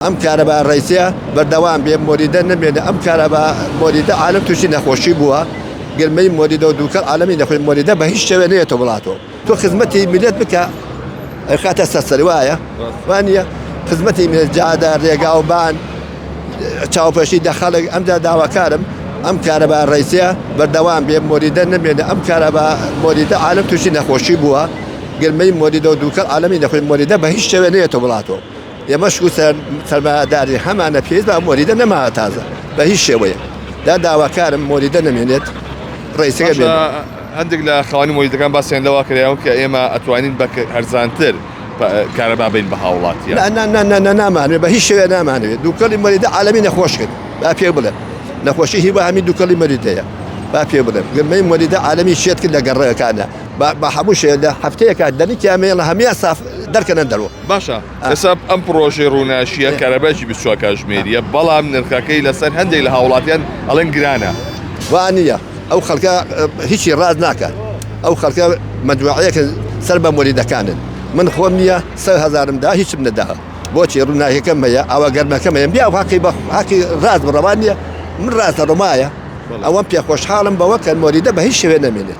ام كهرباء الرئيسيه بردوام بين موريدا نمين ام كهرباء موريدا عالم توشي نخوشي بوا قال مي موريدا ودوكال عالمي نخوي موريدا بهش شوانيه بلاطو تو خدمتي مليت بك خات اساس روايه وانيا خدمتي من الجاده ريقاو بان تشاو فشي دخل ام دعوه كارم ام كهرباء الرئيسيه بردوام بين موريدا نمين ام كهرباء موريدا عالم توشي نخوشي بوا قال مي موريدا ودوكال عالمي نخوي موريدا بهش شوانيه بلاطو يا مشكو سلمى داري حمانا فيز بقى موريدا نما تازه بهيش شويه دا دعوه كارم موريدا نمينت رئيس قبل عندك لخواني موريدا كان بس يعني لو كرياهم كايما اتوانين بك هرزانتر كهرباء بين بهاولات يعني لا معني بهيش شويه لا معني دوكل موريدا عالمي نخوش كده بقى في بلا نخوشي هي بقى من دوكل موريدا بقى في بلا قال مي موريدا عالمي شيت كده قرر كان بحبوش حفتيه كان دني كامل هم يصف دركنا ندرو باشا حساب ام بروجي روناشيه كهرباء بسوا كاجميريه بلا من الكاكي لسن هندي لهاولاتيان الانجرانا وانيه او خلقا هيش راز ناكا او خلقا مجموعيه سلبا مريده كانت من خوميه 3000 مدا هيش من دها بوتي رونا هي كم هي او قرما كم هي بيا حقي راز بربانيه من راس رمايه او بيا خوش حالم بوكل مريده بهيش وين منه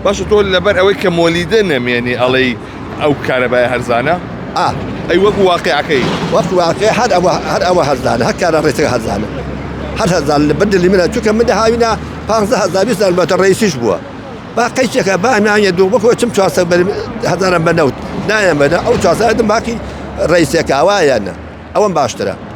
باشا تقول لبر اويك مولدنا يعني علي او كهرباء هرزانه اي وقت واقعكي وقت واقع هذا ابو هرزانه هكا رئيس هرزانه هذا هرزانه بدل اللي منها تشوك من هاينا فانز هذا بيسال الرئيس يشبوا باقي شيء ما يدو بكو كم تشاس هذا بنوت نايم بنا او تشاس باقي رئيس كاوايا او باشترى